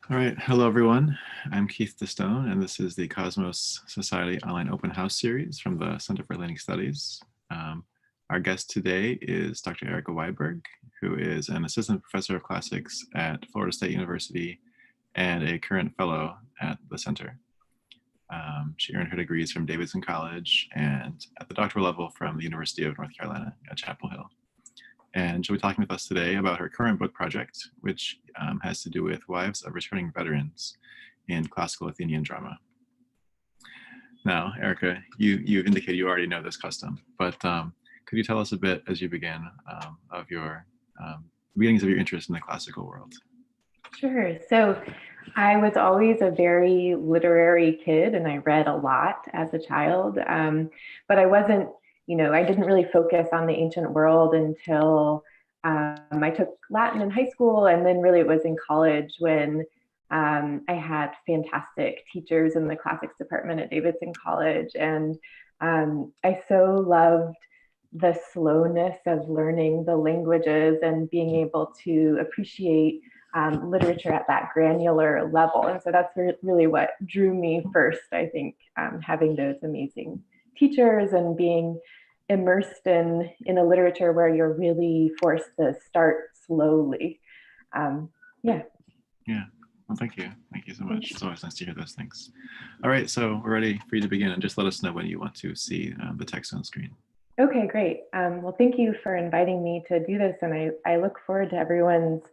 All right, hello everyone. I'm Keith DeStone, and this is the Cosmos Society Online Open House series from the Center for Atlantic Studies. Our guest today is Dr. Erika Weiberg, who is an assistant professor of classics at Florida State University and a current fellow at the center. She earned her degrees from Davidson College and at the doctoral level from the University of North Carolina at Chapel Hill. And she'll be talking with us today about her current book project, which has to do with wives of returning veterans in Classical Athenian Drama. Now, Erika, you've indicated you already know this custom, but could you tell us a bit as you begin of your beginnings of your interest in the classical world? Sure. So I was always a very literary kid and I read a lot as a child, but I wasn't, I didn't really focus on the ancient world until I took Latin in high school, and then really it was in college when I had fantastic teachers in the classics department at Davidson College, and I so loved the slowness of learning the languages and being able to appreciate literature at that granular level. And so that's really what drew me first, I think, having those amazing teachers and being immersed in a literature where you're really forced to start slowly. Yeah. Well, thank you. Thank you so much. It's always nice to hear those things. All right, so we're ready for you to begin, and just let us know when you want to see the text on screen. Okay, great. Well, thank you for inviting me to do this, and I look forward to everyone's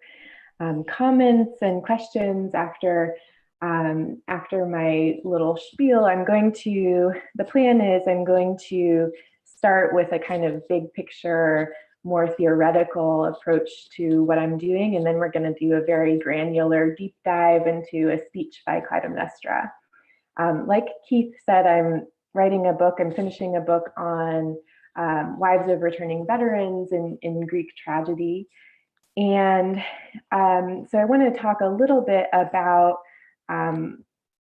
comments and questions after my little spiel. The plan is I'm going to start with a kind of big picture, more theoretical approach to what I'm doing, and then we're going to do a very granular deep dive into a speech by Clytemnestra. Like Keith said, I'm finishing a book on wives of returning veterans in Greek tragedy. And so I want to talk a little bit about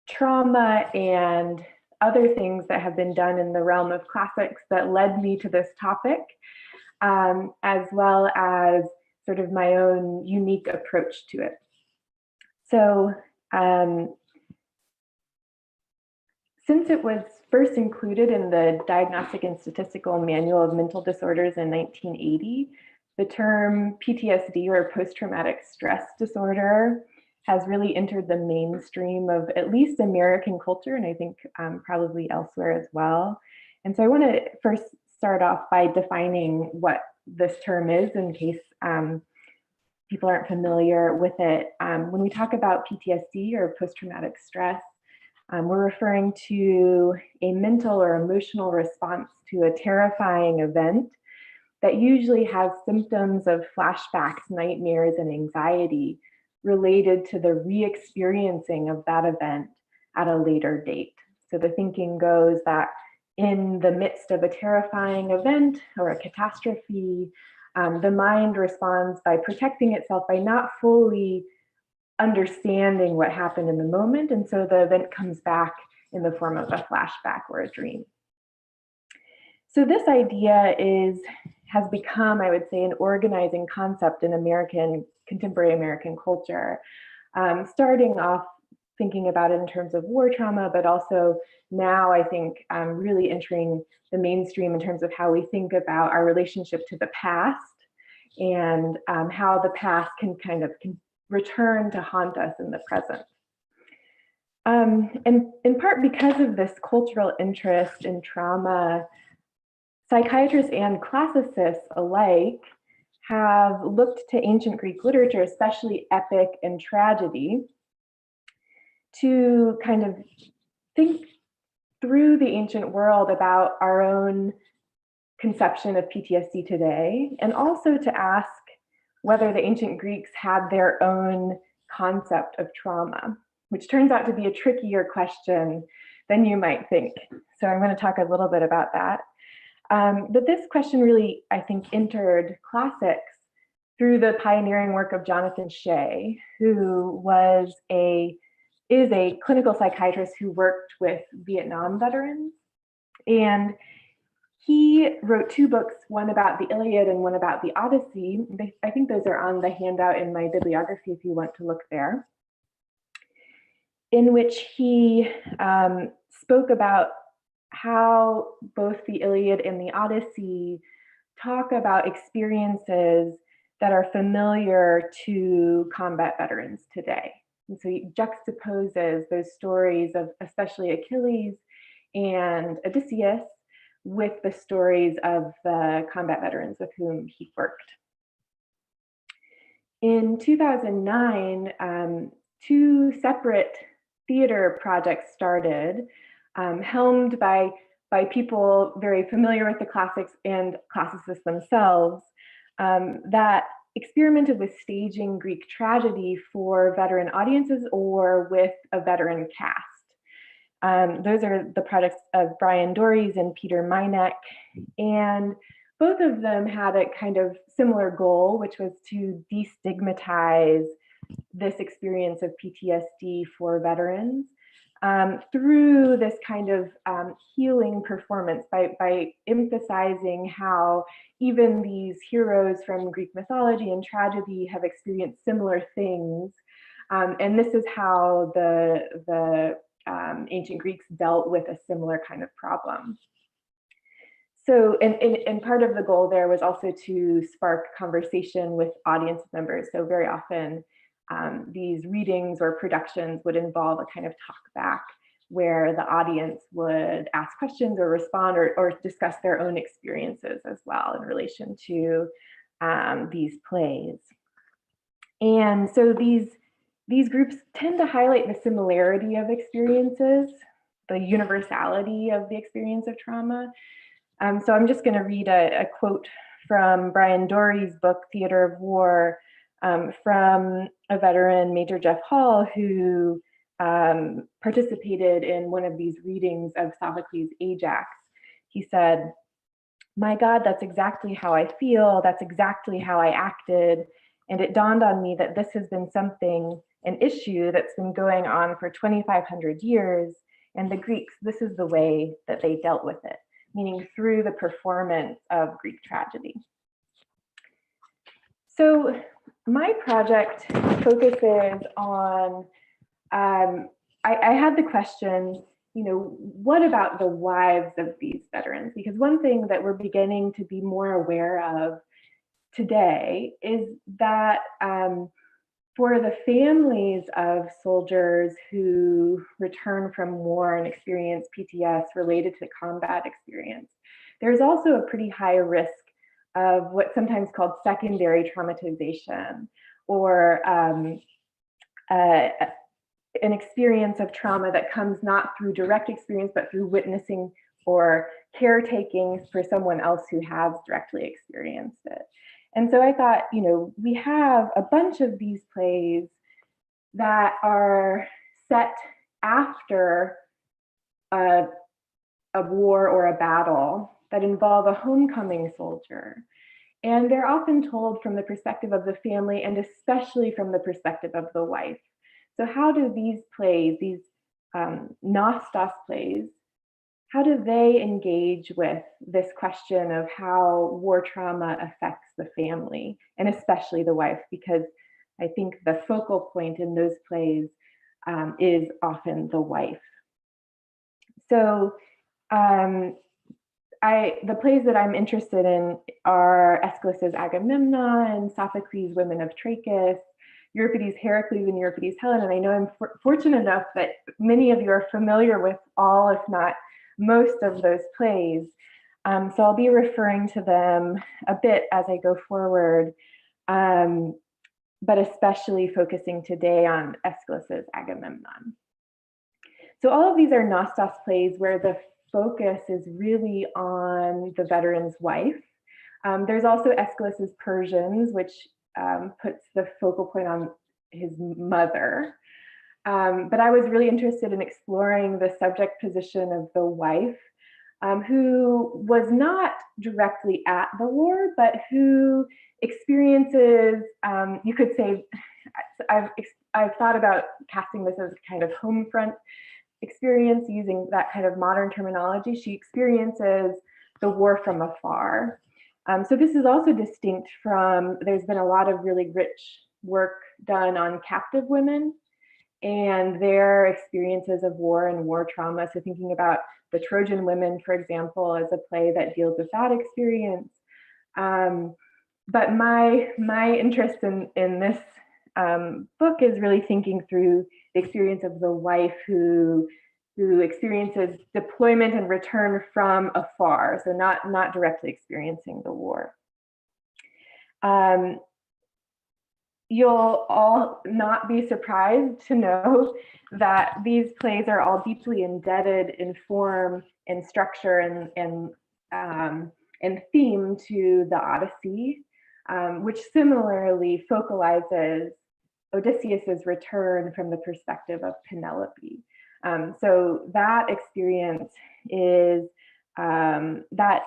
trauma and other things that have been done in the realm of classics that led me to this topic, as well as sort of my own unique approach to it. So since it was first included in the Diagnostic and Statistical Manual of Mental Disorders in 1980, the term PTSD, or post-traumatic stress disorder, has really entered the mainstream of at least American culture, and I think probably elsewhere as well. And so I want to first start off by defining what this term is in case people aren't familiar with it. When we talk about PTSD, or post-traumatic stress, we're referring to a mental or emotional response to a terrifying event that usually has symptoms of flashbacks, nightmares, and anxiety related to the re-experiencing of that event at a later date. So the thinking goes that in the midst of a terrifying event or a catastrophe, the mind responds by protecting itself by not fully understanding what happened in the moment, and so the event comes back in the form of a flashback or a dream. So this idea has become, I would say, an organizing concept in contemporary American culture, starting off thinking about it in terms of war trauma, but also now I think really entering the mainstream in terms of how we think about our relationship to the past and how the past can return to haunt us in the present. And in part because of this cultural interest in trauma, psychiatrists and classicists alike have looked to ancient Greek literature, especially epic and tragedy, to kind of think through the ancient world about our own conception of PTSD today, and also to ask whether the ancient Greeks had their own concept of trauma, which turns out to be a trickier question than you might think. So I'm going to talk a little bit about that. But this question really, I think, entered classics through the pioneering work of Jonathan Shea, who is a clinical psychiatrist who worked with Vietnam veterans. And he wrote two books, one about the Iliad and one about the Odyssey. I think those are on the handout in my bibliography if you want to look there. in which he spoke about how both the Iliad and the Odyssey talk about experiences that are familiar to combat veterans today. And so he juxtaposes those stories of especially Achilles and Odysseus with the stories of the combat veterans with whom he worked. In 2009, two separate theater projects started, helmed by people very familiar with the classics and classicists themselves, that experimented with staging Greek tragedy for veteran audiences or with a veteran cast. Those are the projects of Brian Dories and Peter Minek, and both of them had a kind of similar goal, which was to destigmatize this experience of PTSD for veterans through this kind of healing performance by emphasizing how even these heroes from Greek mythology and tragedy have experienced similar things. And this is how the ancient Greeks dealt with a similar kind of problem. So, and part of the goal there was also to spark conversation with audience members. So very often these readings or productions would involve a kind of talk back where the audience would ask questions or respond or discuss their own experiences as well in relation to these plays. And so these groups tend to highlight the similarity of experiences, the universality of the experience of trauma. So I'm just going to read a quote from Brian Dory's book, Theater of War, from a veteran, Major Jeff Hall, who participated in one of these readings of Sophocles' Ajax. He said, "My God, that's exactly how I feel. That's exactly how I acted. And it dawned on me that this has been an issue that's been going on for 2,500 years. And the Greeks, this is the way that they dealt with it, meaning through the performance of Greek tragedy." So my project focuses on, I had the question, what about the wives of these veterans? Because one thing that we're beginning to be more aware of today is that for the families of soldiers who return from war and experience PTS related to combat experience, there's also a pretty high risk of what's sometimes called secondary traumatization, or an experience of trauma that comes not through direct experience, but through witnessing or caretaking for someone else who has directly experienced it. And so I thought, we have a bunch of these plays that are set after a war or a battle that involve a homecoming soldier. And they're often told from the perspective of the family and especially from the perspective of the wife. So how do these plays, these Nostos plays, how do they engage with this question of how war trauma affects the family and especially the wife? Because I think the focal point in those plays is often the wife. So the plays that I'm interested in are Aeschylus' Agamemnon, Sophocles' Women of Trachis, Euripides' Heracles, and Euripides' Helen. And I know I'm fortunate enough that many of you are familiar with all, if not most, of those plays. So I'll be referring to them a bit as I go forward, but especially focusing today on Aeschylus' Agamemnon. So all of these are Nostos plays where the focus is really on the veteran's wife. There's also Aeschylus' Persians, which puts the focal point on his mother. But I was really interested in exploring the subject position of the wife, who was not directly at the war, but who experiences, you could say, I've thought about casting this as a kind of home front experience using that kind of modern terminology. She experiences the war from afar. So this is also distinct from, there's been a lot of really rich work done on captive women and their experiences of war and war trauma. So thinking about The Trojan Women, for example, as a play that deals with that experience. But my interest in this book is really thinking through the experience of the wife who experiences deployment and return from afar, so not directly experiencing the war. You'll all not be surprised to know that these plays are all deeply indebted in form and structure and theme to the Odyssey, which similarly focalizes Odysseus's return from the perspective of Penelope. So that experience is that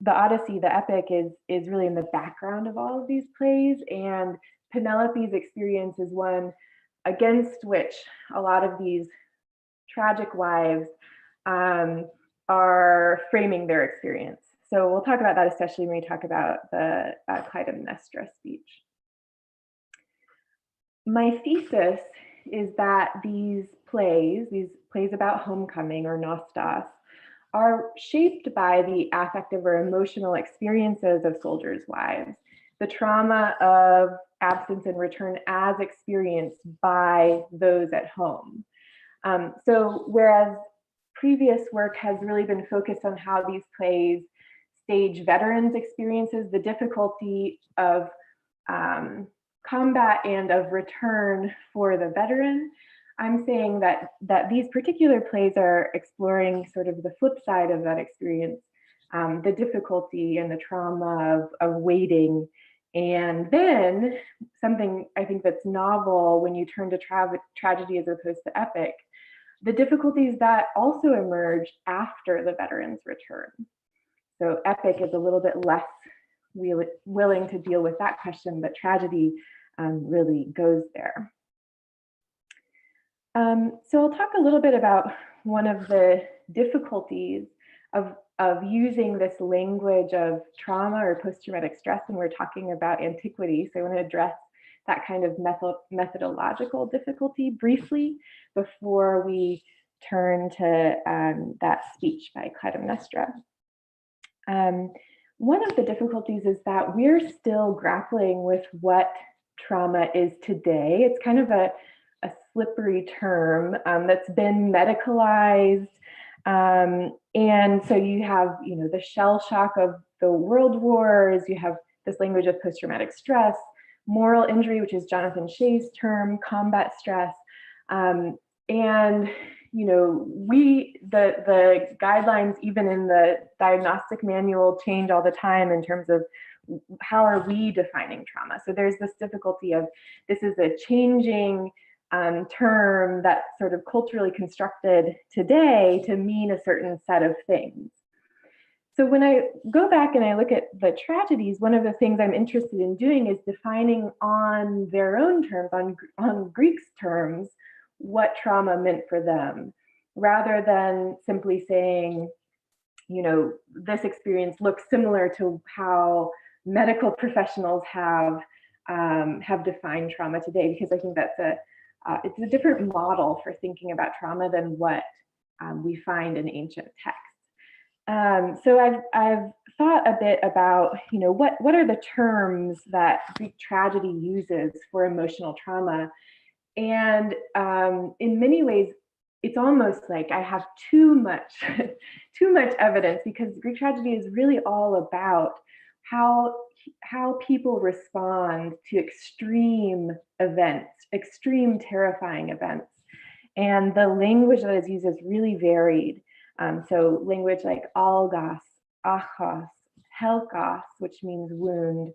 the Odyssey, the epic, is really in the background of all of these plays, and Penelope's experience is one against which a lot of these tragic wives are framing their experience. So we'll talk about that, especially when we talk about the Clytemnestra speech. My thesis is that these plays about homecoming or nostos, are shaped by the affective or emotional experiences of soldiers' wives, the trauma of absence and return as experienced by those at home. So whereas previous work has really been focused on how these plays stage veterans' experiences, the difficulty of combat and of return for the veteran, I'm saying that these particular plays are exploring sort of the flip side of that experience, the difficulty and the trauma of waiting. And then something I think that's novel when you turn to tragedy as opposed to epic, the difficulties that also emerge after the veteran's return. So epic is a little bit less willing to deal with that question, but tragedy really goes there. So I'll talk a little bit about one of the difficulties of using this language of trauma or post-traumatic stress when we're talking about antiquity. So I want to address that kind of methodological difficulty briefly before we turn to that speech by Clytemnestra. One of the difficulties is that we're still grappling with what trauma is today. It's kind of a slippery term that's been medicalized. And so you have, the shell shock of the world wars, you have this language of post-traumatic stress, moral injury, which is Jonathan Shea's term, combat stress. And, the guidelines, even in the diagnostic manual, change all the time in terms of how are we defining trauma. So there's this difficulty of, this is a changing term that's sort of culturally constructed today to mean a certain set of things. So when I go back and I look at the tragedies, one of the things I'm interested in doing is defining on their own terms, on Greek's terms, what trauma meant for them, rather than simply saying, this experience looks similar to how medical professionals have defined trauma today, because I think that's it's a different model for thinking about trauma than what we find in ancient texts. So I've thought a bit about, what are the terms that Greek tragedy uses for emotional trauma, and in many ways, it's almost like I have too much evidence, because Greek tragedy is really all about how people respond to extreme events, extreme terrifying events. And the language that is used is really varied. So language like algos, achos, helkos, which means wound,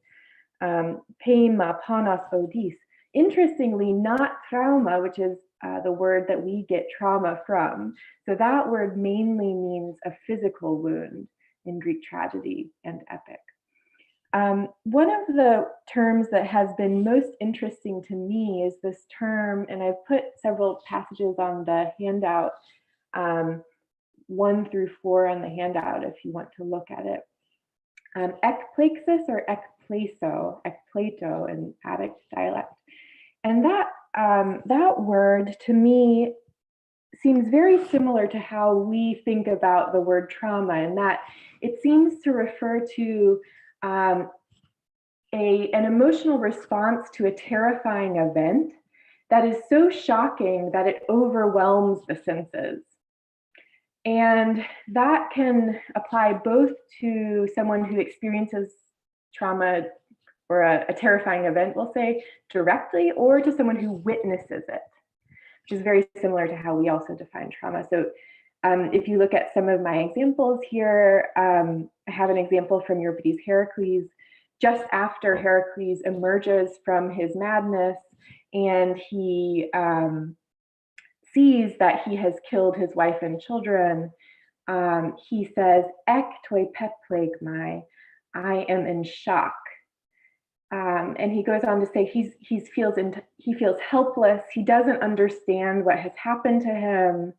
peima, panos, odis. Interestingly, not trauma, which is the word that we get trauma from. So that word mainly means a physical wound in Greek tragedy and epic. One of the terms that has been most interesting to me is this term, and I've put several passages on the handout, 1 through 4 on the handout if you want to look at it. Ekplexis or ekpleso in Attic dialect. And that that word to me seems very similar to how we think about the word trauma, in that it seems to refer to an emotional response to a terrifying event that is so shocking that it overwhelms the senses. And that can apply both to someone who experiences trauma or a terrifying event, we'll say, directly, or to someone who witnesses it, which is very similar to how we also define trauma. So if you look at some of my examples here, I have an example from Euripides' Heracles. Just after Heracles emerges from his madness and he sees that he has killed his wife and children, he says, "Ek toi peplegmai," I am in shock. And he goes on to say he feels helpless. He doesn't understand what has happened to him.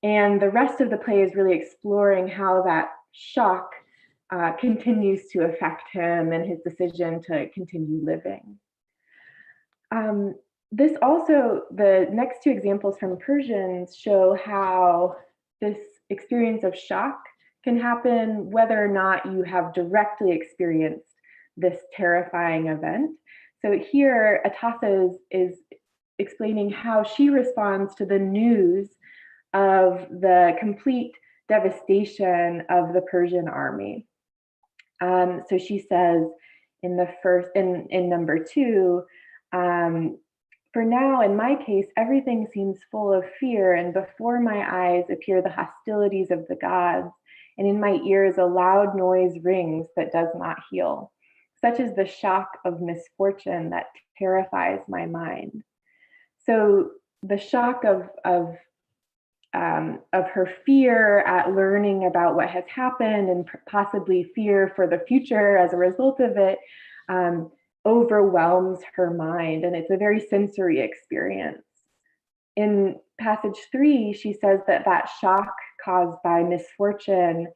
And the rest of the play is really exploring how that shock continues to affect him and his decision to continue living. This also, the next two examples from Persians show how this experience of shock can happen whether or not you have directly experienced this terrifying event. So here, Atassa is explaining how she responds to the news of the complete devastation of the Persian army. So she says in number 2, for now, in my case, everything seems full of fear, and before my eyes appear the hostilities of the gods, and in my ears a loud noise rings that does not heal. Such is the shock of misfortune that terrifies my mind. So the shock of her fear at learning about what has happened and possibly fear for the future as a result of it overwhelms her mind, and it's a very sensory experience. In passage 3, she says that shock caused by misfortune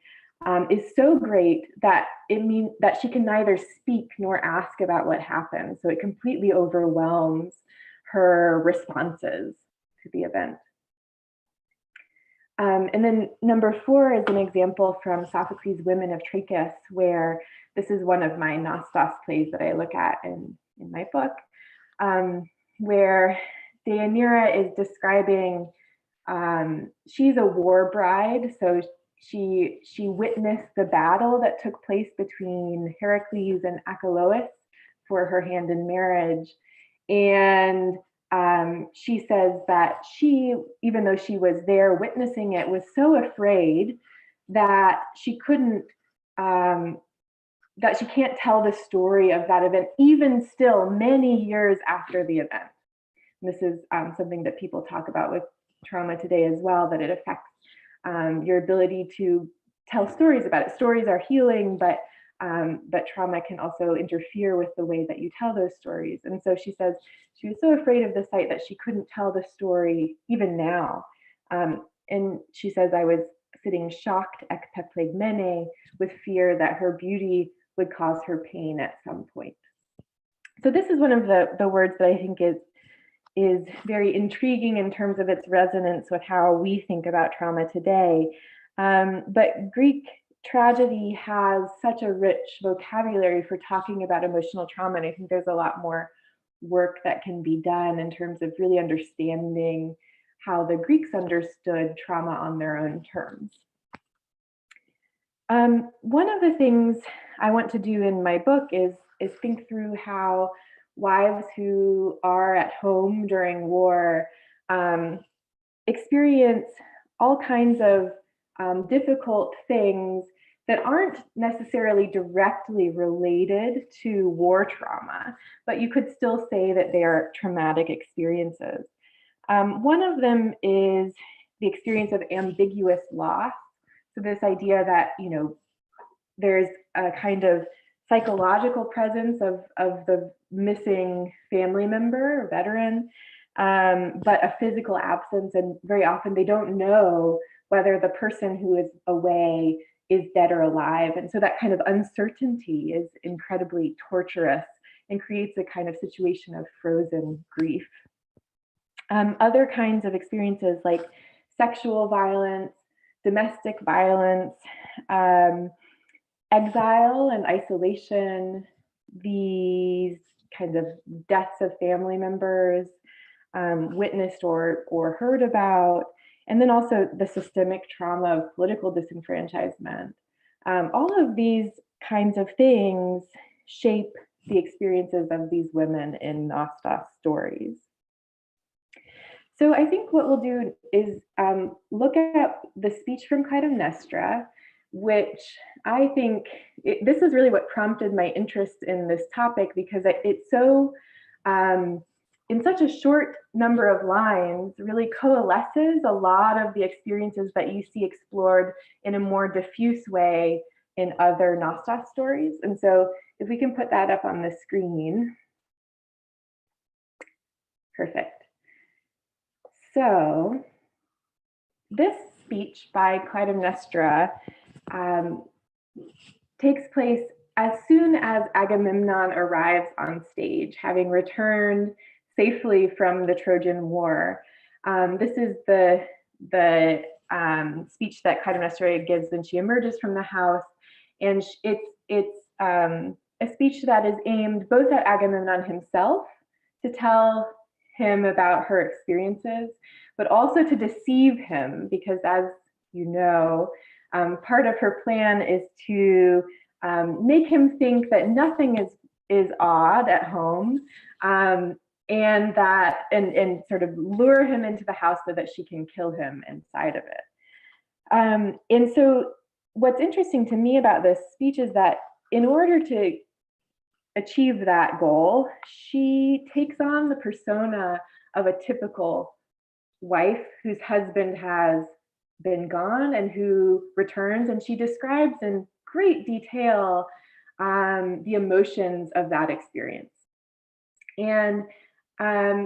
is so great that it means that she can neither speak nor ask about what happened. So it completely overwhelms her responses to the event. And then number 4 is an example from Sophocles' Women of Trachis, where this is one of my Nostos plays that I look at in my book, where Deianira is describing, she's a war bride, so she witnessed the battle that took place between Heracles and Achelous for her hand in marriage. And she says that she, even though she was there witnessing it, was so afraid that she couldn't, that she can't tell the story of that event, even still many years after the event. And this is something that people talk about with trauma today as well, that it affects your ability to tell stories about it. Stories are healing, but trauma can also interfere with the way that you tell those stories. And so she says she was so afraid of the sight that she couldn't tell the story even now. And she says, I was sitting shocked ek peplegmene, with fear that her beauty would cause her pain at some point. So this is one of the words that I think is very intriguing in terms of its resonance with how we think about trauma today. But Greek tragedy has such a rich vocabulary for talking about emotional trauma, and I think there's a lot more work that can be done in terms of really understanding how the Greeks understood trauma on their own terms. One of the things I want to do in my book is think through how wives who are at home during war experience all kinds of difficult things that aren't necessarily directly related to war trauma, but you could still say that they are traumatic experiences. One of them is the experience of ambiguous loss. So this idea that, there's a kind of psychological presence of the missing family member or veteran, but a physical absence, and very often they don't know whether the person who is away is dead or alive. And so that kind of uncertainty is incredibly torturous and creates a kind of situation of frozen grief. Other kinds of experiences like sexual violence, domestic violence, exile and isolation, these kinds of deaths of family members, witnessed or heard about, and then also the systemic trauma of political disenfranchisement. All of these kinds of things shape the experiences of these women in Nostos stories. So I think what we'll do is look at the speech from Clytemnestra, which I think this is really what prompted my interest in this topic, because it's so, in such a short number of lines, really coalesces a lot of the experiences that you see explored in a more diffuse way in other Nostos stories. And so if we can put that up on the screen. Perfect. So this speech by Clytemnestra takes place as soon as Agamemnon arrives on stage, having returned safely from the Trojan War. This is the speech that Clytemnestra gives when she emerges from the house, and it's a speech that is aimed both at Agamemnon himself to tell him about her experiences, but also to deceive him, because as you know, part of her plan is to make him think that nothing is odd at home, and that and sort of lure him into the house so that she can kill him inside of it. And so what's interesting to me about this speech is that in order to achieve that goal, she takes on the persona of a typical wife whose husband has been gone and who returns, and she describes in great detail the emotions of that experience. And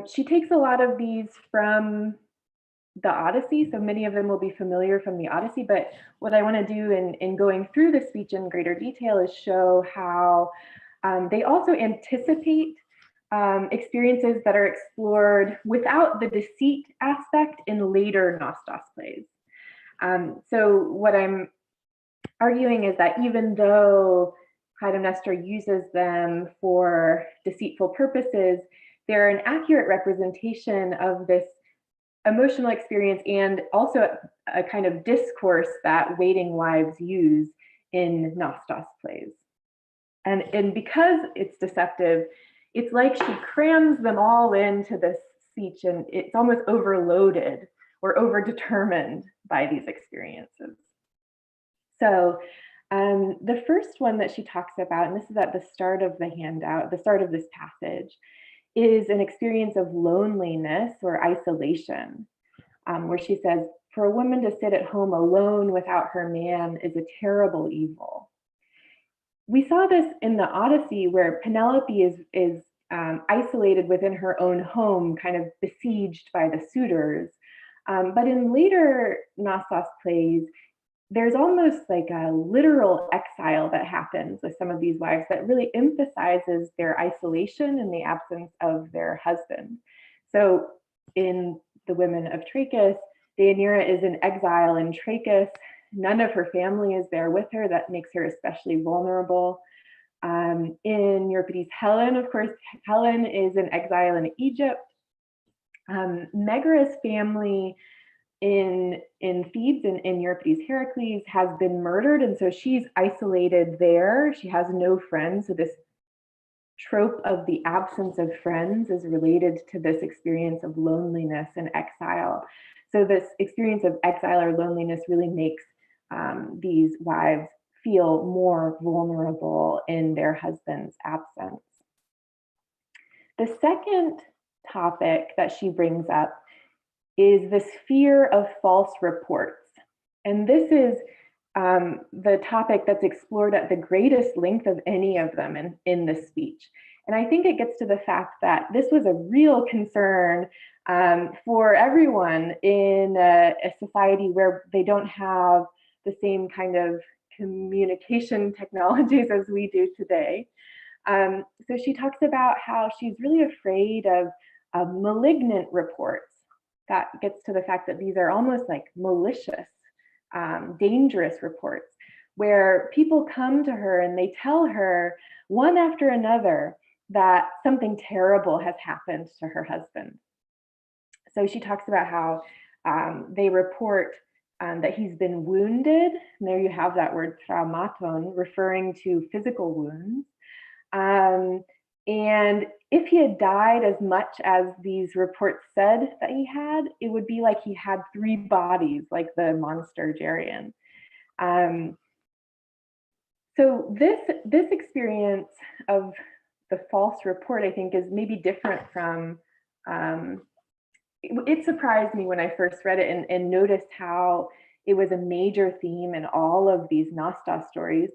she takes a lot of these from the Odyssey, so many of them will be familiar from the Odyssey, but what I want to do in going through the speech in greater detail is show how they also anticipate experiences that are explored without the deceit aspect in later Nostos plays. So what I'm arguing is that even though Clytemnestra uses them for deceitful purposes, they're an accurate representation of this emotional experience and also a kind of discourse that waiting wives use in Nostos plays. And because it's deceptive, it's like she crams them all into this speech, and it's almost overloaded or overdetermined by these experiences. So the first one that she talks about, and this is at the start of the handout, the start of this passage, is an experience of loneliness or isolation, where she says, "For a woman to sit at home alone without her man is a terrible evil." We saw this in the Odyssey, where Penelope is isolated within her own home, kind of besieged by the suitors. But in later Nostos plays, there's almost like a literal exile that happens with some of these wives that really emphasizes their isolation in the absence of their husband. So in The Women of Trachis, Deianira is in exile in Trachis. None of her family is there with her. That makes her especially vulnerable. In Euripides' Helen, of course, Helen is in exile in Egypt. Megaera's family in Thebes, in Euripides' Heracles, has been murdered, and so she's isolated there. She has no friends. So this trope of the absence of friends is related to this experience of loneliness and exile. So this experience of exile or loneliness really makes these wives feel more vulnerable in their husband's absence. The second topic that she brings up is this fear of false reports. And this is the topic that's explored at the greatest length of any of them in this speech. And I think it gets to the fact that this was a real concern for everyone in a society where they don't have the same kind of communication technologies as we do today. So she talks about how she's really afraid of malignant reports. That gets to the fact that these are almost like malicious, dangerous reports, where people come to her and they tell her one after another that something terrible has happened to her husband. So she talks about how they report that he's been wounded. And there you have that word traumaton, referring to physical wounds. And if he had died as much as these reports said that he had, it would be like he had 3 bodies, like the monster Geryon. So this experience of the false report, I think, is maybe different from, it surprised me when I first read it and noticed how it was a major theme in all of these Nostos stories.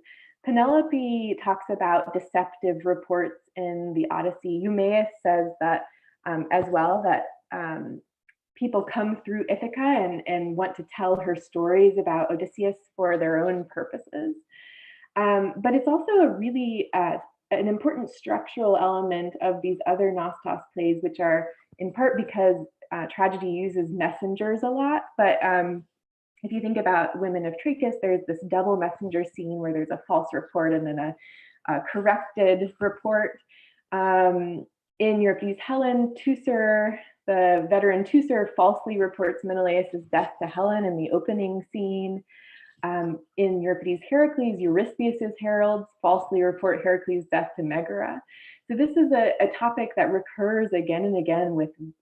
Penelope talks about deceptive reports in the Odyssey. Eumaeus says that as well, that people come through Ithaca and want to tell her stories about Odysseus for their own purposes. But it's also a really an important structural element of these other Nostos plays, which are in part because tragedy uses messengers a lot. But if you think about Women of Trachis, there's this double messenger scene where there's a false report and then a corrected report. In Euripides' Helen, Teucer, the veteran Teucer, falsely reports Menelaus' death to Helen in the opening scene. In Euripides' Heracles, Eurystheus' heralds falsely report Heracles' death to Megara. So this is a topic that recurs again and again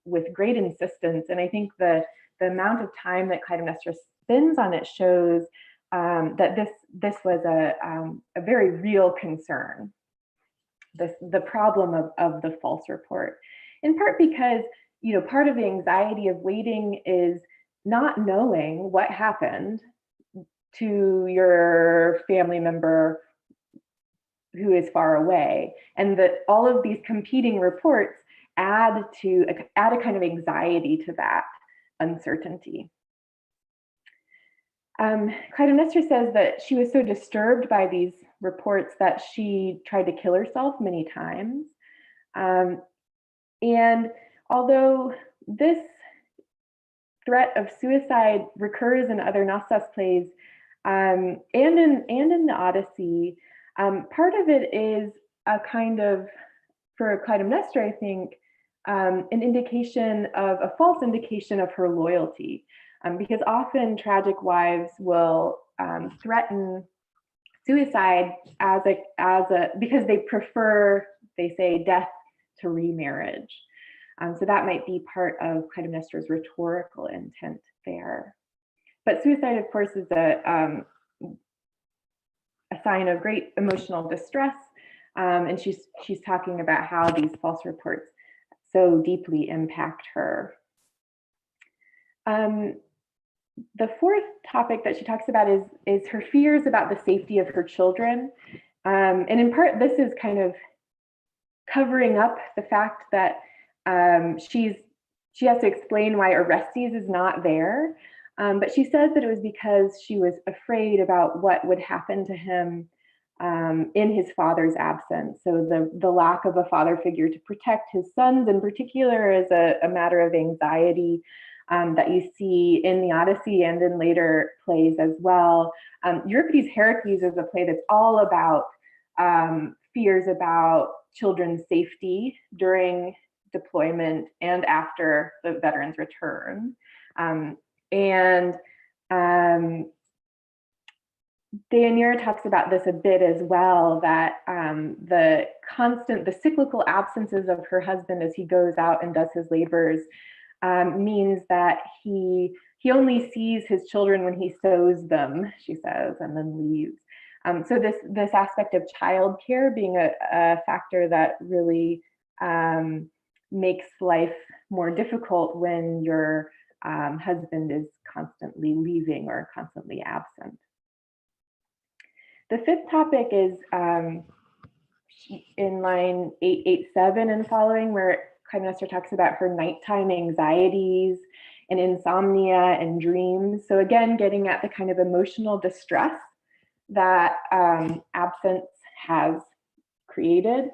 with great insistence. And I think the amount of time that Clytemnestra spends on it shows that this was a very real concern, the problem of the false report. In part because, part of the anxiety of waiting is not knowing what happened to your family member who is far away, and that all of these competing reports add a kind of anxiety to that uncertainty. Clytemnestra says that she was so disturbed by these reports that she tried to kill herself many times. And although this threat of suicide recurs in other Nostos plays, and in the Odyssey, part of it is a kind of, for Clytemnestra, I think, an indication of a false indication of her loyalty, because often tragic wives will threaten suicide because they prefer, they say, death to remarriage. So that might be part of Clytemnestra's rhetorical intent there. But suicide, of course, is a sign of great emotional distress, and she's talking about how these false reports so deeply impact her. The fourth topic that she talks about is her fears about the safety of her children, and in part this is kind of covering up the fact that she has to explain why Orestes is not there. But she says that it was because she was afraid about what would happen to him in his father's absence. So the lack of a father figure to protect his sons in particular is a matter of anxiety that you see in the Odyssey and in later plays as well. Euripides' Heracles is a play that's all about fears about children's safety during deployment and after the veteran's return. Deianira talks about this a bit as well, that the cyclical absences of her husband as he goes out and does his labors means that he only sees his children when he sews them, she says, and then leaves. So this aspect of childcare being a factor that really makes life more difficult when your husband is constantly leaving or constantly absent. The fifth topic is in line 887 and following, where Clytemnestra talks about her nighttime anxieties and insomnia and dreams. So again, getting at the kind of emotional distress that absence has created,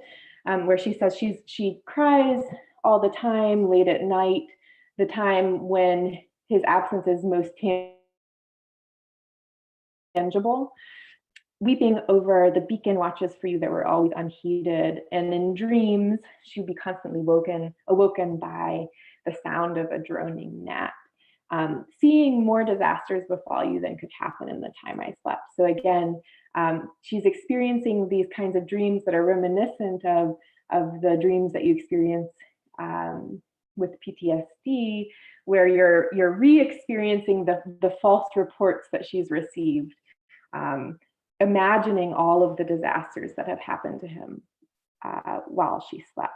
where she says she cries all the time, late at night, the time when his absence is most tangible. Weeping over the beacon watches for you that were always unheeded. And in dreams, she would be constantly awoken by the sound of a droning gnat. Seeing more disasters befall you than could happen in the time I slept. So again, she's experiencing these kinds of dreams that are reminiscent of the dreams that you experience with PTSD, where you're re-experiencing the false reports that she's received, imagining all of the disasters that have happened to him while she slept.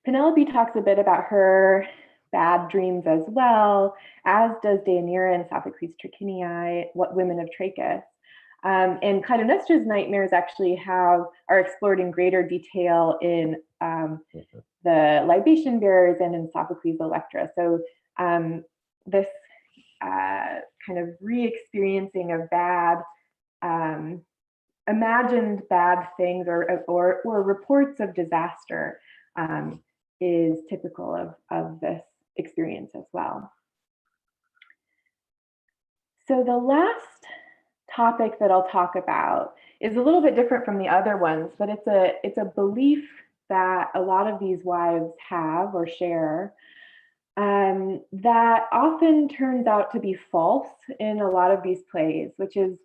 Penelope talks a bit about her bad dreams as well, as does Deianira and Sophocles' Trachiniae, what women of Trachis. And Clytemnestra's nightmares actually are explored in greater detail in the libation bearers and in Sophocles' Electra. So this kind of re-experiencing of bad, imagined bad things or reports of disaster is typical of this experience as well. So the last topic that I'll talk about is a little bit different from the other ones, but it's a belief that a lot of these wives have or share that often turns out to be false in a lot of these plays, which is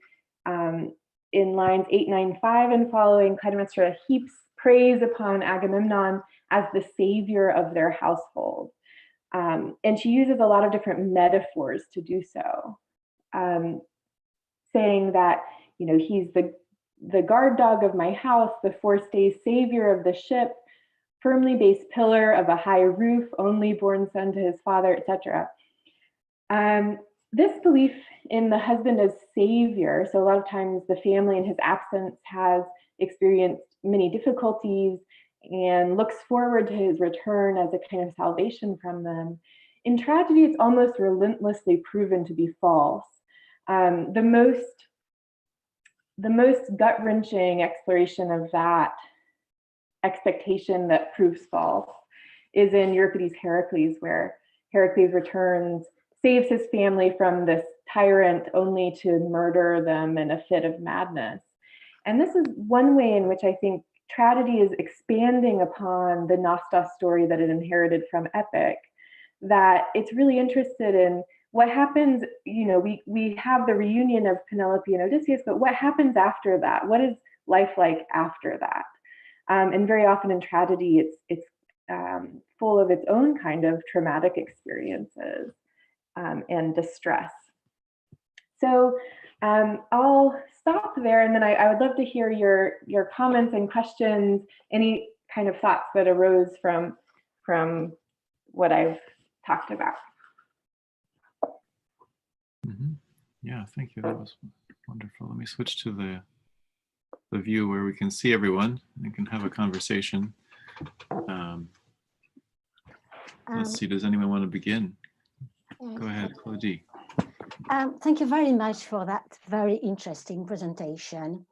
in lines 8, 9, 5 and following, Clytemnestra heaps praise upon Agamemnon as the savior of their household. And she uses a lot of different metaphors to do so, saying that, he's the guard dog of my house, the forestay savior of the ship, firmly based pillar of a high roof, only born son to his father, etc. This belief in the husband as savior, so a lot of times the family in his absence has experienced many difficulties and looks forward to his return as a kind of salvation from them. In tragedy, it's almost relentlessly proven to be false. The most gut-wrenching exploration of that expectation that proves false is in Euripides' Heracles, where Heracles returns, saves his family from this tyrant only to murder them in a fit of madness. And this is one way in which I think tragedy is expanding upon the Nostos story that it inherited from epic, that it's really interested in what happens. We have the reunion of Penelope and Odysseus, but what happens after that? What is life like after that? And very often in tragedy, it's full of its own kind of traumatic experiences and distress. So I'll stop there, and then I would love to hear your comments and questions, any kind of thoughts that arose from what I've talked about. Mm-hmm. Yeah, thank you. That was wonderful. Let me switch to the view where we can see everyone and can have a conversation. Let's see, does anyone want to begin? Go ahead, Claudie. Thank you very much for that very interesting presentation.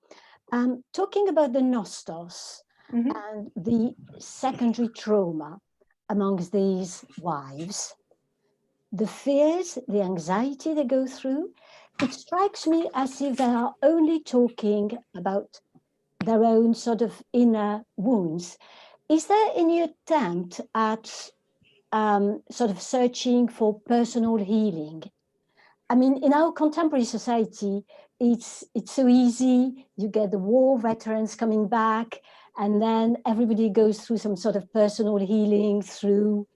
Talking about the Nostos and the secondary trauma amongst these wives, the fears, the anxiety they go through, it strikes me as if they are only talking about their own sort of inner wounds. Is there any attempt at sort of searching for personal healing? I mean, in our contemporary society, it's so easy. You get the war veterans coming back, and then everybody goes through some sort of personal healing through,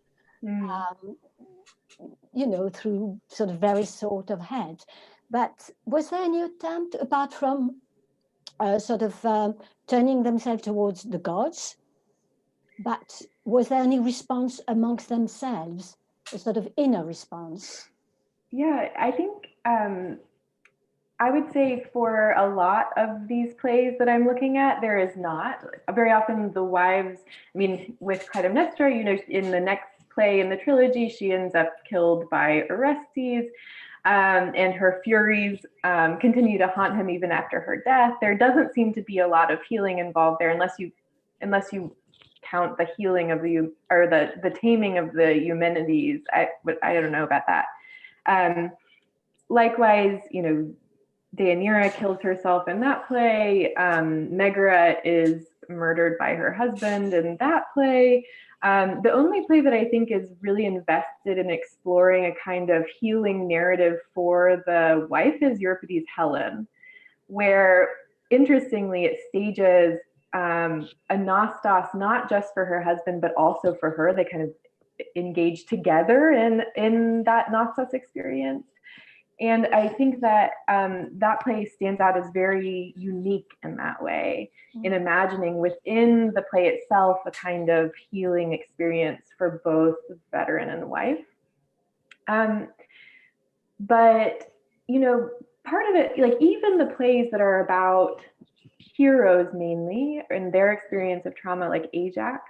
through sort of various sort of heads. But was there any attempt, apart from turning themselves towards the gods, but was there any response amongst themselves, a sort of inner response? Yeah, I think I would say for a lot of these plays that I'm looking at, there is not. Very often the wives, with Clytemnestra, in the next play in the trilogy, she ends up killed by Orestes, and her furies continue to haunt him even after her death. There doesn't seem to be a lot of healing involved there, unless you count the healing of the taming of the Eumenides. I don't know about that. Likewise, Deianira kills herself in that play. Megara is murdered by her husband in that play. The only play that I think is really invested in exploring a kind of healing narrative for the wife is Euripides' Helen, where interestingly it stages a nostos not just for her husband but also for her. They kind of engage together in that nostos experience. And I think that that play stands out as very unique in that way, in imagining within the play itself a kind of healing experience for both the veteran and the wife. But, part of it, like even the plays that are about heroes mainly and their experience of trauma, like Ajax,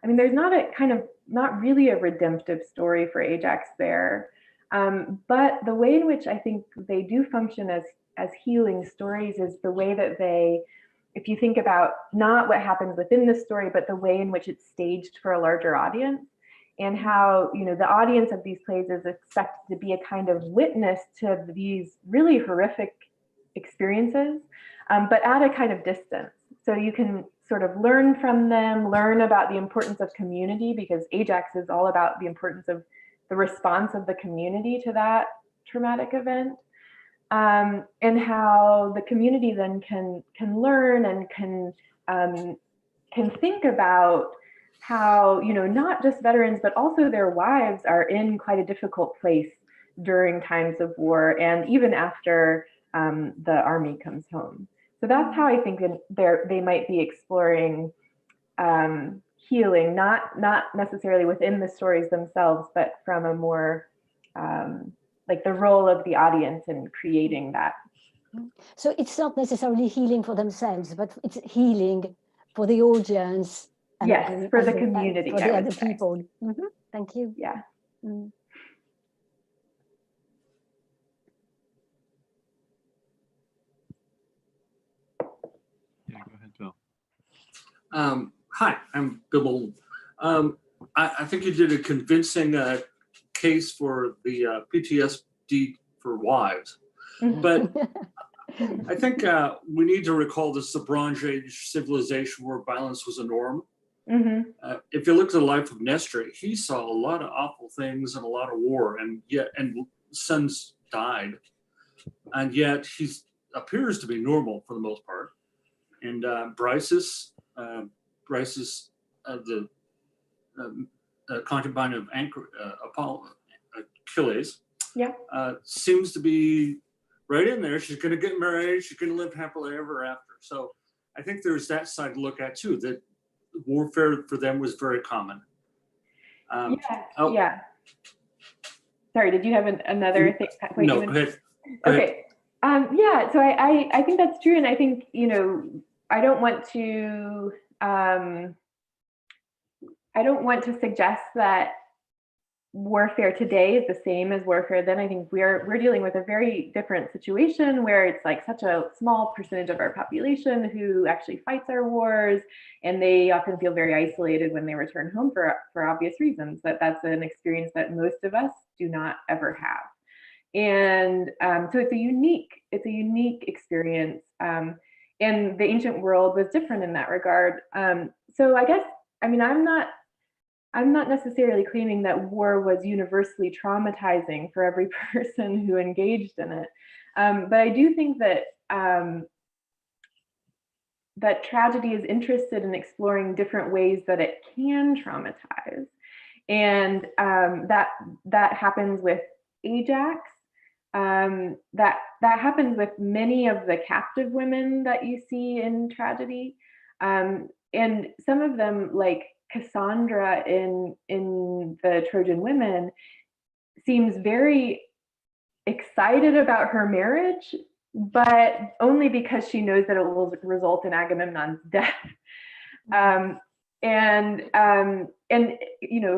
I mean, there's not really a redemptive story for Ajax there. But the way in which I think they do function as healing stories is the way that if you think about not what happens within the story, but the way in which it's staged for a larger audience, and how, the audience of these plays is expected to be a kind of witness to these really horrific experiences, but at a kind of distance. So you can sort of learn from them, learn about the importance of community, because Ajax is all about the importance of the response of the community to that traumatic event, and how the community then can learn and can think about how, not just veterans, but also their wives are in quite a difficult place during times of war and even after the army comes home. So that's how I think they might be exploring healing, not necessarily within the stories themselves, but from a more like the role of the audience in creating that. So it's not necessarily healing for themselves, but it's healing for the audience. Yes, for the community, for the other people. Thank you. Yeah. Yeah, go ahead, Bill. Hi, I'm Bill. I think you did a convincing case for the PTSD for wives, but I think we need to recall this is the Bronze Age civilization where violence was a norm. If you look at the life of Nestor, he saw a lot of awful things and a lot of war, and sons died, and yet he appears to be normal for the most part. And Briseis, the concubine of Achilles, seems to be right in there. She's going to get married. She's going to live happily ever after. So I think there's that side to look at too, that warfare for them was very common. Yeah. Sorry, did you have another thing? No, go ahead. Okay. Yeah, so I think that's true. And I think, I don't want to suggest that warfare today is the same as warfare then. I think we're dealing with a very different situation where it's like such a small percentage of our population who actually fights our wars, and they often feel very isolated when they return home for obvious reasons. That's an experience that most of us do not ever have. And so it's a unique experience. And the ancient world was different in that regard. So I guess, I'm not necessarily claiming that war was universally traumatizing for every person who engaged in it. But I do think that that tragedy is interested in exploring different ways that it can traumatize. And that happens with Ajax. That happens with many of the captive women that you see in tragedy. And some of them, like Cassandra in the Trojan Women, seems very excited about her marriage, but only because she knows that it will result in Agamemnon's death. And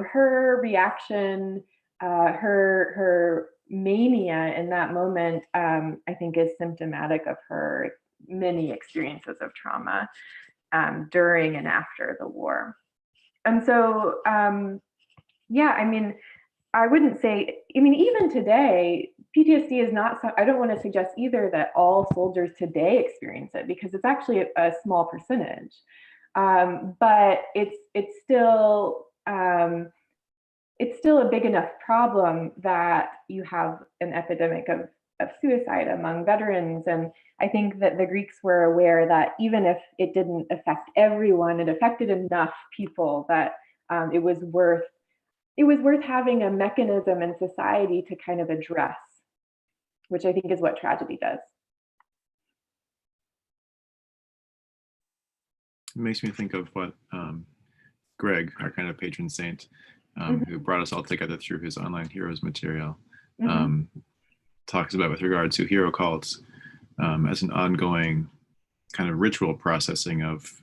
her reaction, her mania in that moment, I think is symptomatic of her many experiences of trauma during and after the war. And so, yeah, I mean, I wouldn't say, I mean, even today, PTSD is not, I don't want to suggest either that all soldiers today experience it, because it's actually a small percentage. But it's still a big enough problem that you have an epidemic of suicide among veterans. And I think that the Greeks were aware that even if it didn't affect everyone, it affected enough people that it was worth having a mechanism in society to kind of address, which I think is what tragedy does. It makes me think of what Greg, our kind of patron saint, who brought us all together through his online heroes material, talks about with regard to hero cults as an ongoing kind of ritual processing of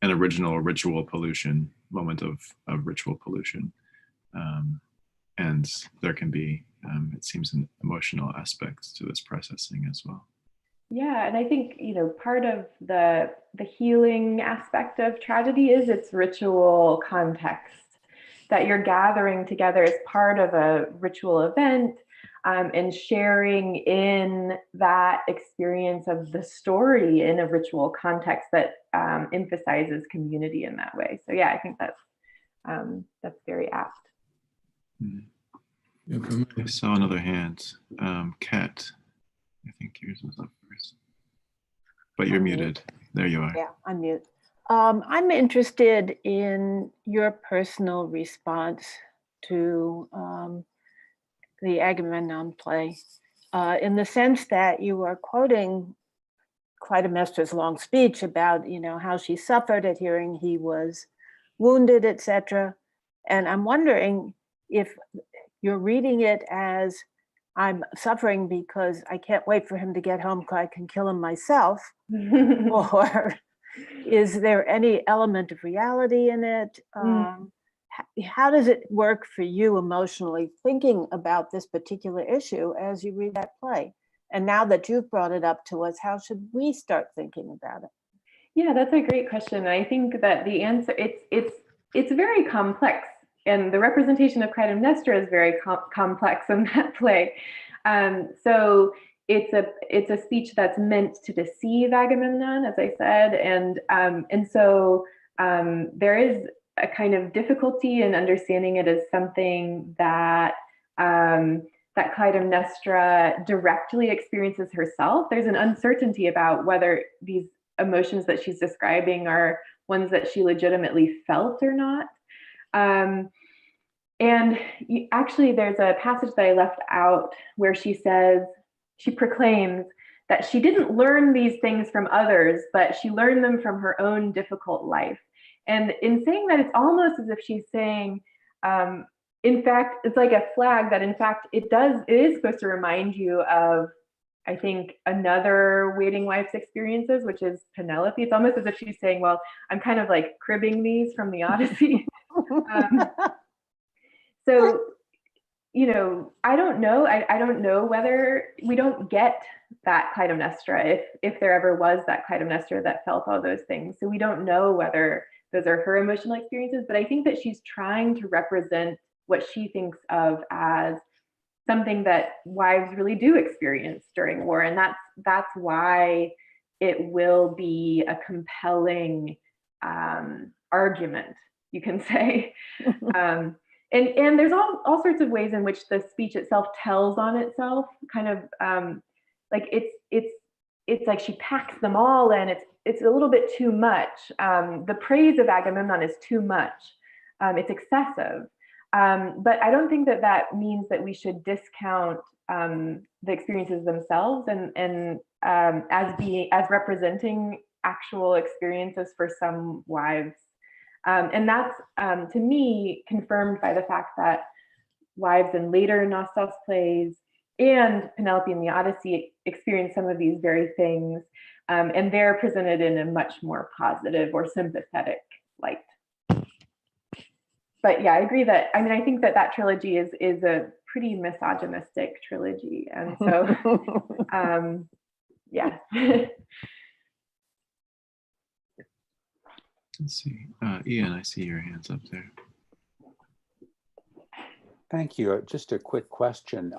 an original ritual pollution, moment of ritual pollution. And there can be, it seems, an emotional aspect to this processing as well. Yeah, and I think, you know, part of the healing aspect of tragedy is its ritual context, that you're gathering together as part of a ritual event and sharing in that experience of the story in a ritual context that emphasizes community in that way. So yeah, I think that's very apt. I saw another hand. Kat, I think yours was up first. But you're muted. There you are. Yeah, I'm mute. I'm interested in your personal response to the Agamemnon play, in the sense that you were quoting Clytemnestra's long speech about, you know, how she suffered at hearing he was wounded, etc. And I'm wondering if you're reading it as, I'm suffering because I can't wait for him to get home because I can kill him myself, or is there any element of reality in it? How does it work for you emotionally, thinking about this particular issue as you read that play? And now that you've brought it up to us, how should we start thinking about it? Yeah, that's a great question. I think that the answer, it's very complex, and the representation of Clytemnestra is very complex in that play. So it's a speech that's meant to deceive Agamemnon, as I said, and so there is a kind of difficulty in understanding it as something that that Clytemnestra directly experiences herself. There's an uncertainty about whether these emotions that she's describing are ones that she legitimately felt or not. And actually, there's a passage that I left out where she proclaims that she didn't learn these things from others, but she learned them from her own difficult life. And in saying that, it's almost as if she's saying, in fact, it's like a flag that in fact it is supposed to remind you of, I think, another waiting wife's experiences, which is Penelope. It's almost as if she's saying, well, I'm kind of like cribbing these from the Odyssey. So, you know, I don't know. I don't know whether we don't get that Clytemnestra, if there ever was that Clytemnestra that felt all those things. So we don't know whether those are her emotional experiences, but I think that she's trying to represent what she thinks of as something that wives really do experience during war. And that's why it will be a compelling argument, you can say. And there's all sorts of ways in which the speech itself tells on itself, kind of like it's like she packs them all in. It's a little bit too much. The praise of Agamemnon is too much. It's excessive. But I don't think that means that we should discount the experiences themselves and as representing actual experiences for some wives. And that's, to me, confirmed by the fact that wives in later Nostos plays and Penelope in the Odyssey experience some of these very things, and they're presented in a much more positive or sympathetic light. But yeah, I agree that, I mean, I think that trilogy is a pretty misogynistic trilogy. And so, yeah. Let's see. Ian, I see your hands up there. Thank you. Just a quick question.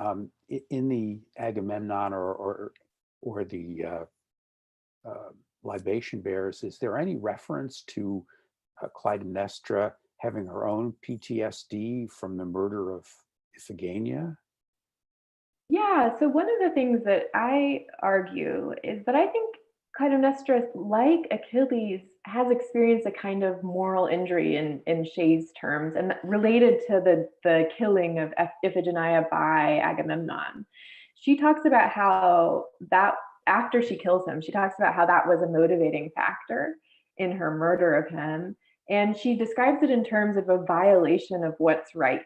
In the Agamemnon or the libation bearers, is there any reference to Clytemnestra having her own PTSD from the murder of Iphigenia? Yeah, so one of the things that I argue is that I think Clytemnestra, like Achilles, has experienced a kind of moral injury in Shay's terms, and related to the killing of Iphigenia by Agamemnon. She talks about how that, after she kills him, she talks about how that was a motivating factor in her murder of him. And she describes it in terms of a violation of what's right,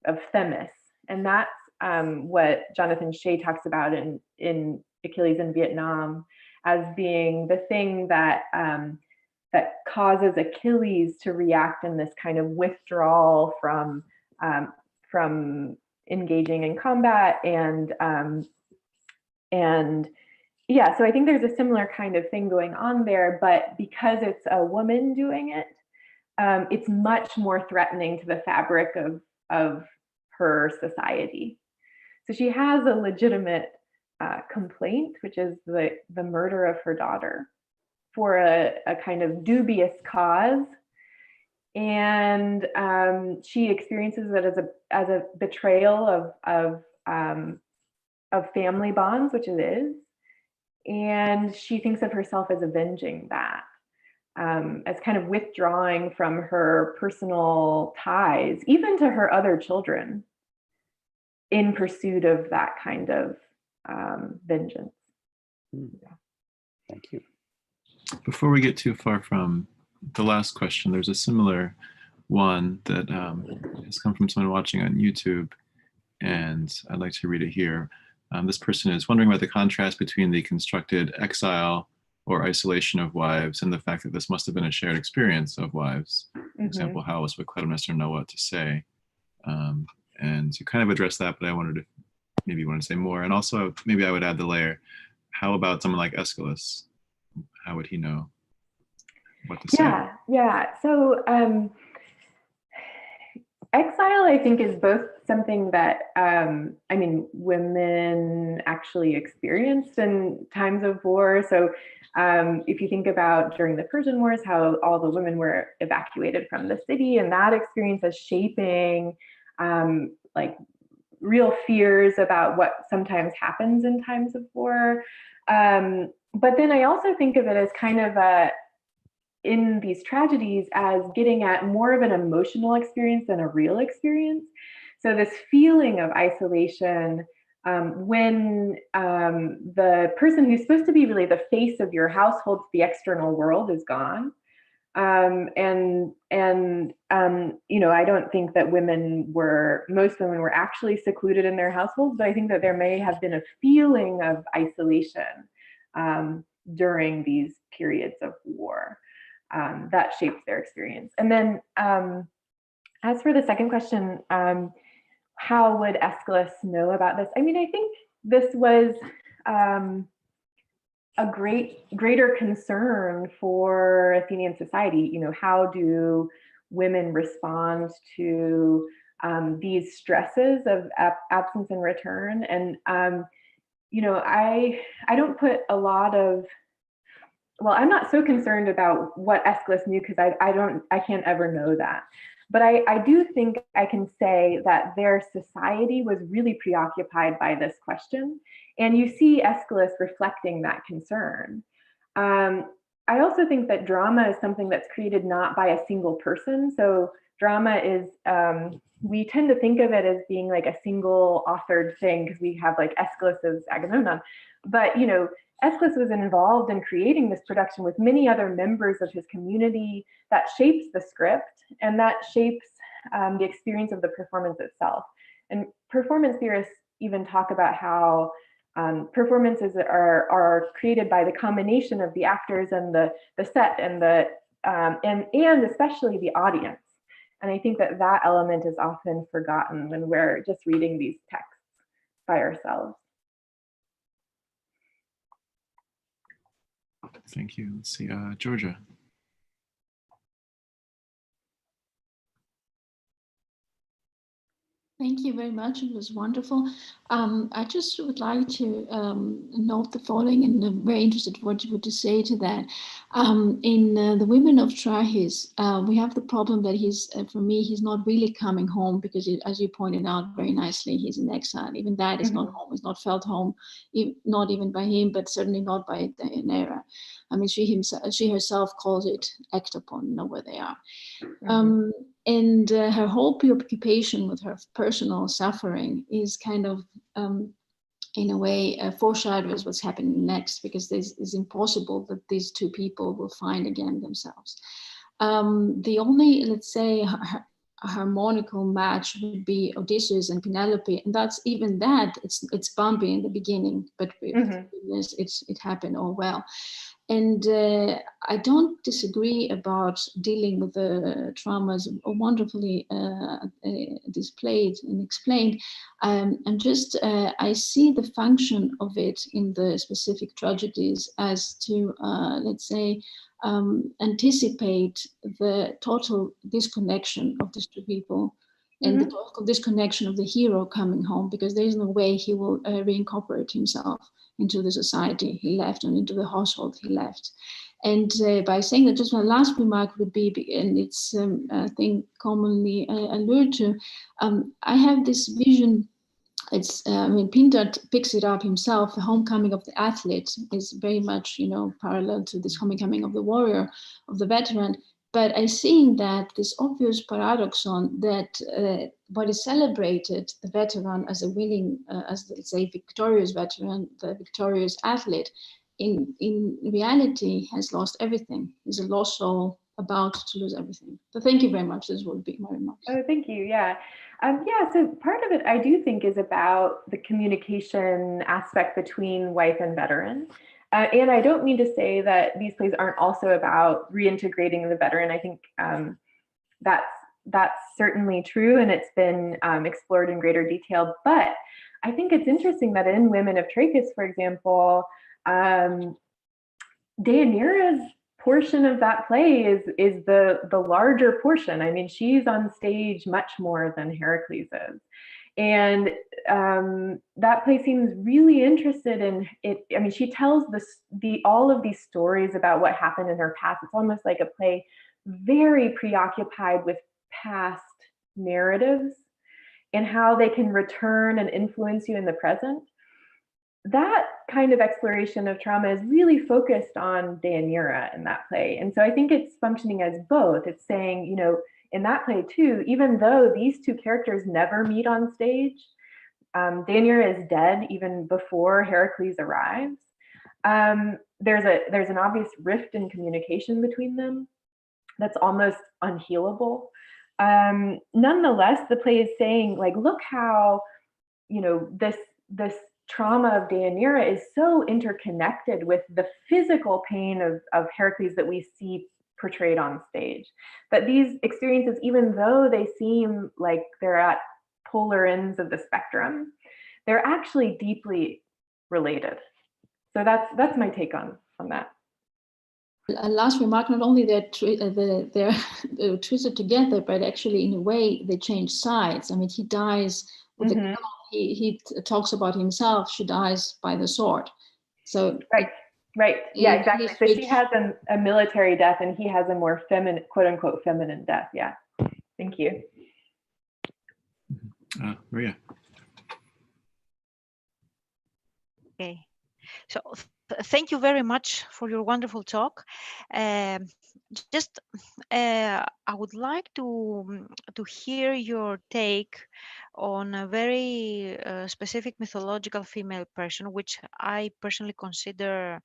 of Themis. And that's what Jonathan Shay talks about in Achilles in Vietnam as being the thing that that causes Achilles to react in this kind of withdrawal from engaging in combat, and yeah, so I think there's a similar kind of thing going on there, but because it's a woman doing it, it's much more threatening to the fabric of her society. So she has a legitimate complaint, which is the murder of her daughter for a kind of dubious cause. And she experiences it as a betrayal of family bonds, which it is. And she thinks of herself as avenging that, as kind of withdrawing from her personal ties, even to her other children, in pursuit of that kind of vengeance. Yeah. Thank you. Before we get too far from the last question, there's a similar one that has come from someone watching on YouTube, and I'd like to read it here. This person is wondering about the contrast between the constructed exile or isolation of wives and the fact that this must have been a shared experience of wives. For example, how else would Clytemnestra know what to say? And you kind of addressed that, but I wanted to, maybe you want to say more. And also, maybe I would add the layer, how about someone like Aeschylus? How would he know what to say? Yeah. So exile, I think, is both something that, women actually experienced in times of war. So if you think about during the Persian Wars, how all the women were evacuated from the city, and that experience is shaping like real fears about what sometimes happens in times of war. But then I also think of it as kind of in these tragedies as getting at more of an emotional experience than a real experience. So this feeling of isolation when the person who's supposed to be really the face of your household to the external world is gone. I don't think that most women were actually secluded in their households, but I think that there may have been a feeling of isolation during these periods of war that shaped their experience. And then as for the second question, how would Aeschylus know about this? I think this was a greater concern for Athenian society. How do women respond to these stresses of absence and return? And I don't put a lot of, well, I'm not so concerned about what Aeschylus knew, because I can't ever know that. But I do think I can say that their society was really preoccupied by this question. And you see Aeschylus reflecting that concern. I also think that drama is something that's created not by a single person. So drama is, we tend to think of it as being like a single authored thing because we have like Aeschylus's Agamemnon. But, Aeschylus was involved in creating this production with many other members of his community that shapes the script and that shapes the experience of the performance itself. And performance theorists even talk about how performances are created by the combination of the actors and the set and and especially the audience. And I think that element is often forgotten when we're just reading these texts by ourselves. Thank you. Let's see, Georgia. Thank you very much. It was wonderful. I just would like to note the following, and I'm very interested in what you would say to that. In the Women of Trahis, we have the problem that for me, he's not really coming home because, as you pointed out very nicely, he's in exile. Even that is not home. It's not felt home, not even by him, but certainly not by Deianira. I mean, she herself calls it ectopon, where they are. And her whole preoccupation with her personal suffering is kind of, in a way, foreshadows what's happening next, because this is impossible that these two people will find again themselves. The only, let's say, harmonical match would be Odysseus and Penelope, and that's even that it's bumpy in the beginning, but it happened all well. And I don't disagree about dealing with the traumas wonderfully displayed and explained. And just, I see the function of it in the specific tragedies as to, let's say, anticipate the total disconnection of these two people and the total disconnection of the hero coming home, because there is no way he will reincorporate himself into the society he left and into the household he left. And by saying that, just my last remark would be, and it's I think commonly alluded to, I have this vision. It's, I mean, Pinter picks it up himself. The homecoming of the athlete is very much, parallel to this homecoming of the warrior, of the veteran. But I see in that this obvious paradoxon that what is celebrated, the veteran as a winning, as let's say, victorious veteran, the victorious athlete, in reality has lost everything. Is a lost soul about to lose everything. So thank you very much. This will be my remarks. Oh, thank you. Yeah. So part of it I do think is about the communication aspect between wife and veteran. And I don't mean to say that these plays aren't also about reintegrating the veteran. I think that's certainly true, and it's been explored in greater detail. But I think it's interesting that in Women of Trachis, for example, Deianira's portion of that play is the larger portion. I mean, she's on stage much more than Heracles is. And that play seems really interested in it. I mean, she tells all of these stories about what happened in her past. It's almost like a play very preoccupied with past narratives and how they can return and influence you in the present. That kind of exploration of trauma is really focused on Deianira in that play. And so I think it's functioning as both. It's saying, in that play too, even though these two characters never meet on stage, Deianira is dead even before Heracles arrives. There's an obvious rift in communication between them that's almost unhealable. Nonetheless, the play is saying, like, look how, this trauma of Deianira is so interconnected with the physical pain of Heracles that we see portrayed on stage. That these experiences, even though they seem like they're at polar ends of the spectrum, they're actually deeply related. So that's my take on that. A last remark, not only they're twisted together, but actually in a way they change sides. I mean, he dies with the he talks about himself, she dies by the sword. So right. Yeah, exactly. So she has a military death and he has a more feminine, quote unquote, feminine death. Yeah. Thank you. Maria. Okay. So thank you very much for your wonderful talk. I would like to hear your take on a very specific mythological female person, which I personally consider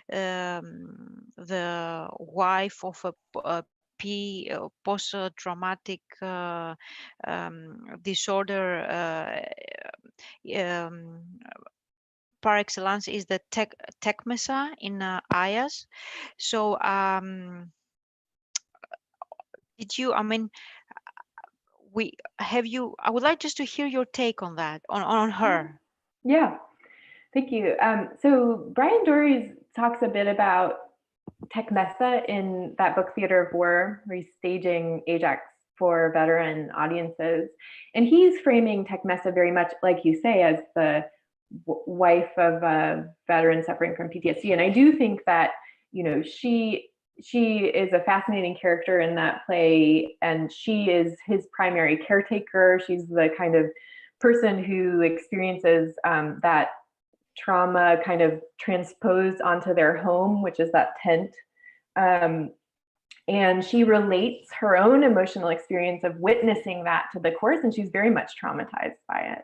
the wife of a post-traumatic disorder par excellence is the Tecmessa in Aias. So I would like just to hear your take on that, on her. Yeah, thank you. So Brian Dories talks a bit about Tecmessa in that book Theater of War, where he's staging Ajax for veteran audiences. And he's framing Tecmessa very much, like you say, as the wife of a veteran suffering from PTSD. And I do think that, you know, she is a fascinating character in that play, and she is his primary caretaker. She's the kind of person who experiences that trauma kind of transposed onto their home, which is that tent. And she relates her own emotional experience of witnessing that to the course, and she's very much traumatized by it.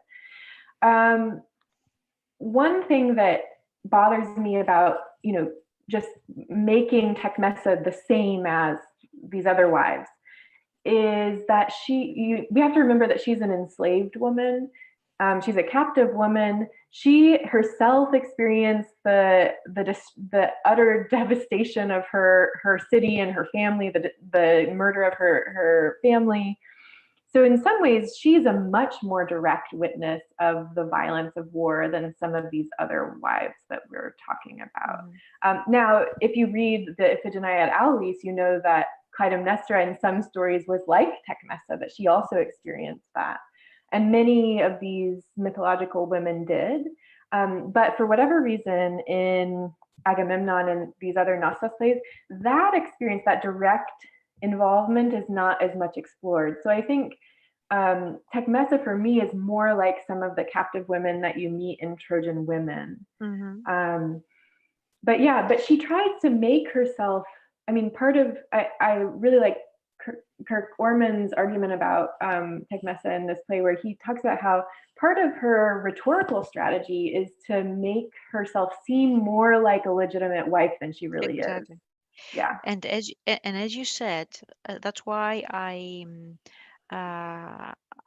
One thing that bothers me about, you know, just making Tecmessa the same as these other wives is that we have to remember that she's an enslaved woman. She's a captive woman. She herself experienced the utter devastation of her city and her family, the murder of her family. So in some ways, she's a much more direct witness of the violence of war than some of these other wives that we're talking about. Now, if you read the Iphigenia at Aulis, you know that Clytemnestra in some stories was like Tecmessa, that she also experienced that. And many of these mythological women did. But for whatever reason, in Agamemnon and these other Knossos plays, that experience, that direct involvement is not as much explored. So I think Tecmessa for me is more like some of the captive women that you meet in Trojan Women. But she tries to make herself, I mean, I really like Kirk Orman's argument about Tecmessa in this play, where he talks about how part of her rhetorical strategy is to make herself seem more like a legitimate wife than she really is. Yeah. And as you said, that's why I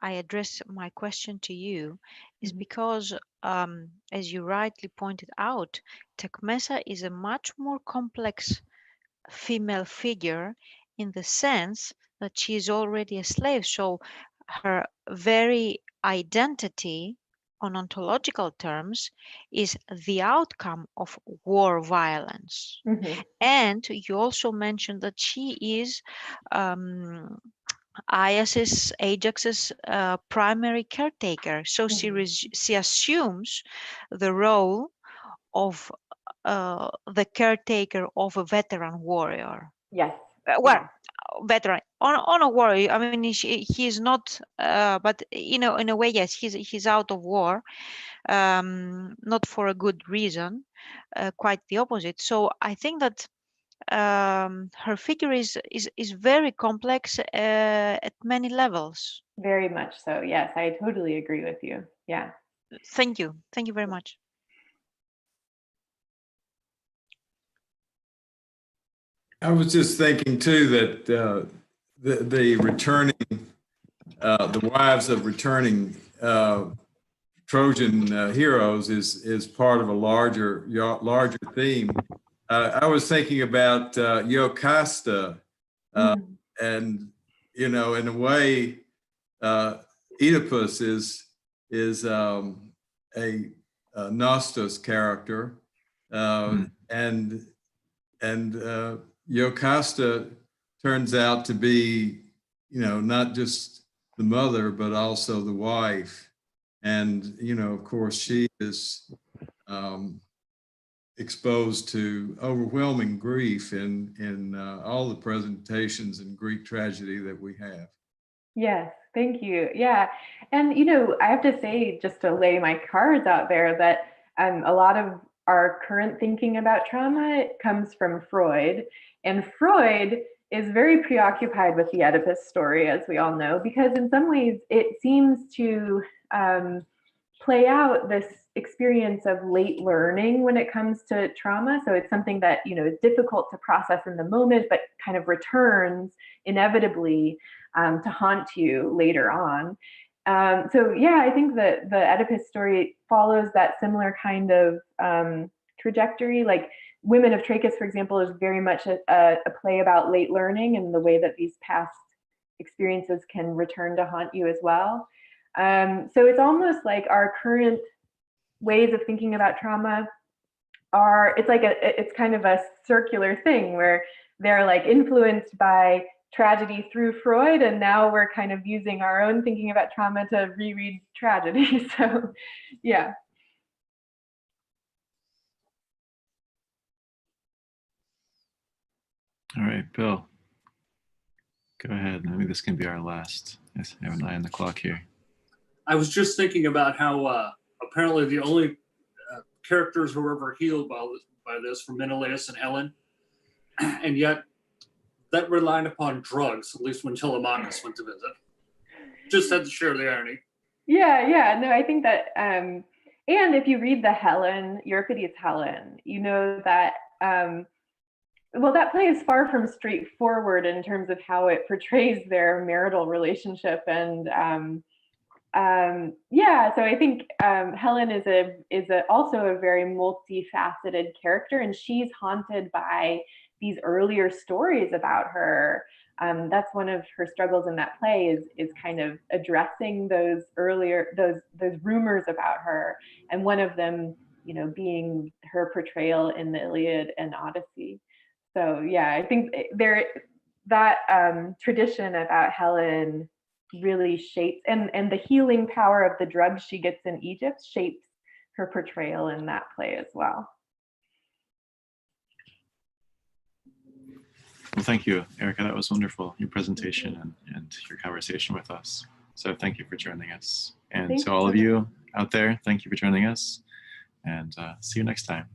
address my question to you, is because as you rightly pointed out, Tecmessa is a much more complex female figure, in the sense that she is already a slave. So her very identity on ontological terms is the outcome of war violence. And you also mentioned that she is Ajax's primary caretaker. So she assumes the role of the caretaker of a veteran warrior. Yes. Veteran on a warrior. I mean, he's not, but in a way, yes, he's out of war, not for a good reason, quite the opposite. So I think that her figure is very complex at many levels. Very much so. Yes, I totally agree with you. Yeah. Thank you very much. I was just thinking too that the returning, the wives of returning Trojan heroes is part of a larger theme. I was thinking about Jocasta, and you know, in a way, Oedipus is a Nostos character, and Jocasta turns out to be, you know, not just the mother, but also the wife. And, you know, of course, she is exposed to overwhelming grief in all the presentations in Greek tragedy that we have. Yes, thank you. Yeah. And, you know, I have to say, just to lay my cards out there, that a lot of our current thinking about trauma comes from Freud. And Freud is very preoccupied with the Oedipus story, as we all know, because in some ways it seems to play out this experience of late learning when it comes to trauma. So it's something that, you know, is difficult to process in the moment, but kind of returns inevitably to haunt you later on. So yeah, I think that the Oedipus story follows that similar kind of trajectory. Like Women of Trachis, for example, is very much a play about late learning and the way that these past experiences can return to haunt you as well. So it's almost like our current ways of thinking about trauma it's kind of a circular thing where they're like influenced by tragedy through Freud, and now we're kind of using our own thinking about trauma to reread tragedy. So, yeah. All right, Bill, go ahead. Maybe this can be our last. Yes, I have an eye on the clock here. I was just thinking about how apparently the only characters who were ever healed by this were Menelaus and Helen, and yet that relied upon drugs, at least when Telemachus went to visit. Just had to share the irony. Yeah. No, I think that, and if you read the Helen, Euripides' Helen, you know that, well, that play is far from straightforward in terms of how it portrays their marital relationship. And yeah, so I think Helen is also a very multifaceted character, and she's haunted by these earlier stories about her. That's one of her struggles in that play is kind of addressing those earlier those rumors about her, and one of them, you know, being her portrayal in the Iliad and Odyssey. So yeah, I think that tradition about Helen really shapes, and the healing power of the drugs she gets in Egypt shapes her portrayal in that play as well. Well, thank you, Erika. That was wonderful, your presentation and your conversation with us. So thank you for joining us. And to all of you out there, thank you for joining us, and see you next time.